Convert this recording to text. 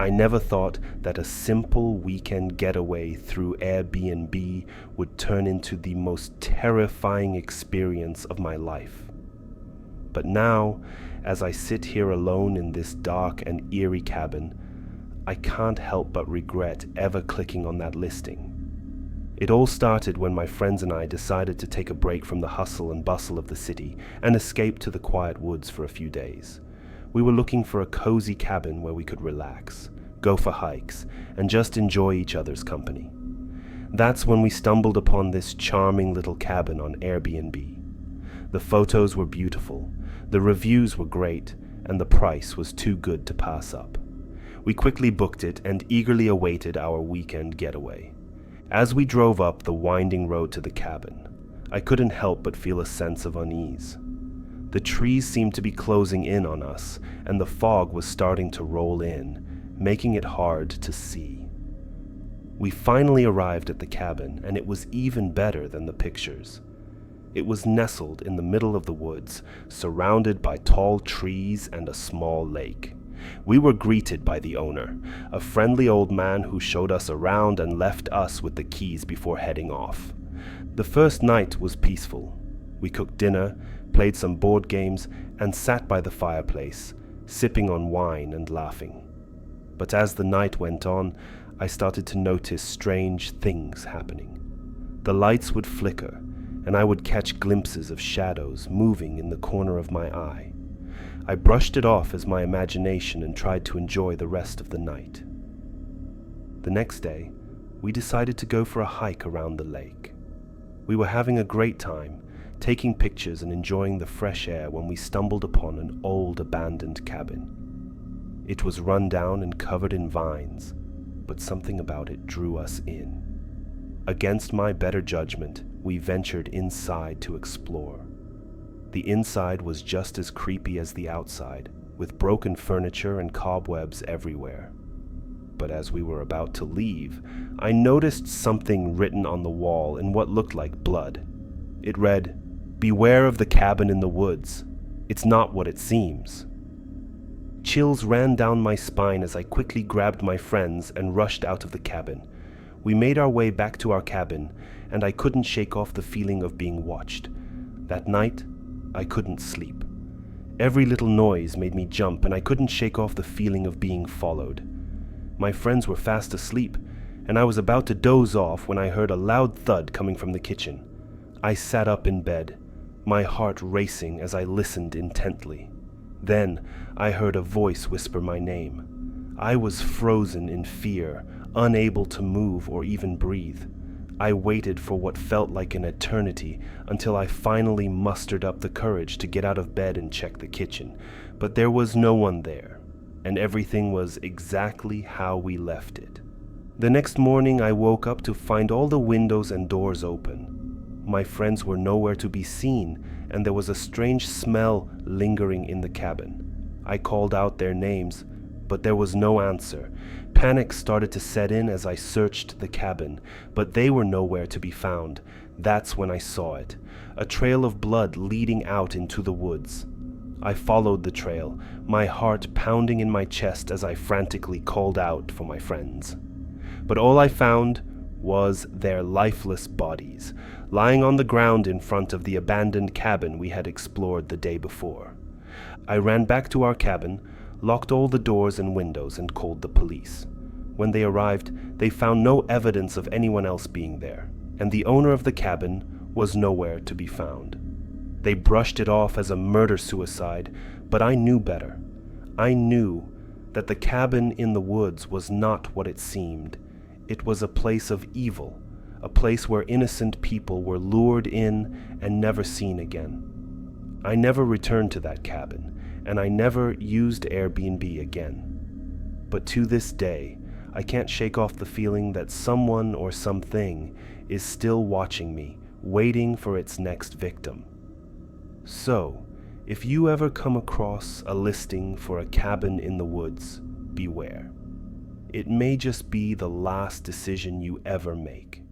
I never thought that a simple weekend getaway through Airbnb would turn into the most terrifying experience of my life. But now, as I sit here alone in this dark and eerie cabin, I can't help but regret ever clicking on that listing. It all started when my friends and I decided to take a break from the hustle and bustle of the city and escape to the quiet woods for a few days. We were looking for a cozy cabin where we could relax, go for hikes, and just enjoy each other's company. That's when we stumbled upon this charming little cabin on Airbnb. The photos were beautiful, the reviews were great, and the price was too good to pass up. We quickly booked it and eagerly awaited our weekend getaway. As we drove up the winding road to the cabin, I couldn't help but feel a sense of unease. The trees seemed to be closing in on us, and the fog was starting to roll in, making it hard to see. We finally arrived at the cabin, and it was even better than the pictures. It was nestled in the middle of the woods, surrounded by tall trees and a small lake. We were greeted by the owner, a friendly old man who showed us around and left us with the keys before heading off. The first night was peaceful. We cooked dinner, played some board games, and sat by the fireplace, sipping on wine and laughing. But as the night went on, I started to notice strange things happening. The lights would flicker, and I would catch glimpses of shadows moving in the corner of my eye. I brushed it off as my imagination and tried to enjoy the rest of the night. The next day, we decided to go for a hike around the lake. We were having a great time, taking pictures and enjoying the fresh air when we stumbled upon an old abandoned cabin. It was run down and covered in vines, but something about it drew us in. Against my better judgment, we ventured inside to explore. The inside was just as creepy as the outside, with broken furniture and cobwebs everywhere. But as we were about to leave, I noticed something written on the wall in what looked like blood. It read, "Beware of the cabin in the woods. It's not what it seems." Chills ran down my spine as I quickly grabbed my friends and rushed out of the cabin. We made our way back to our cabin, and I couldn't shake off the feeling of being watched. That night, I couldn't sleep. Every little noise made me jump, and I couldn't shake off the feeling of being followed. My friends were fast asleep, and I was about to doze off when I heard a loud thud coming from the kitchen. I sat up in bed, my heart racing as I listened intently. Then I heard a voice whisper my name. I was frozen in fear, unable to move or even breathe. I waited for what felt like an eternity until I finally mustered up the courage to get out of bed and check the kitchen, but there was no one there, and everything was exactly how we left it. The next morning I woke up to find all the windows and doors open. My friends were nowhere to be seen, and there was a strange smell lingering in the cabin. I called out their names, but there was no answer. Panic started to set in as I searched the cabin, but they were nowhere to be found. That's when I saw it, a trail of blood leading out into the woods. I followed the trail, my heart pounding in my chest as I frantically called out for my friends. But all I found was their lifeless bodies, lying on the ground in front of the abandoned cabin we had explored the day before. I ran back to our cabin, locked all the doors and windows, and called the police. When they arrived, they found no evidence of anyone else being there, and the owner of the cabin was nowhere to be found. They brushed it off as a murder-suicide, but I knew better. I knew that the cabin in the woods was not what it seemed. It was a place of evil, a place where innocent people were lured in and never seen again. I never returned to that cabin, and I never used Airbnb again. But to this day, I can't shake off the feeling that someone or something is still watching me, waiting for its next victim. So, if you ever come across a listing for a cabin in the woods, beware. It may just be the last decision you ever make.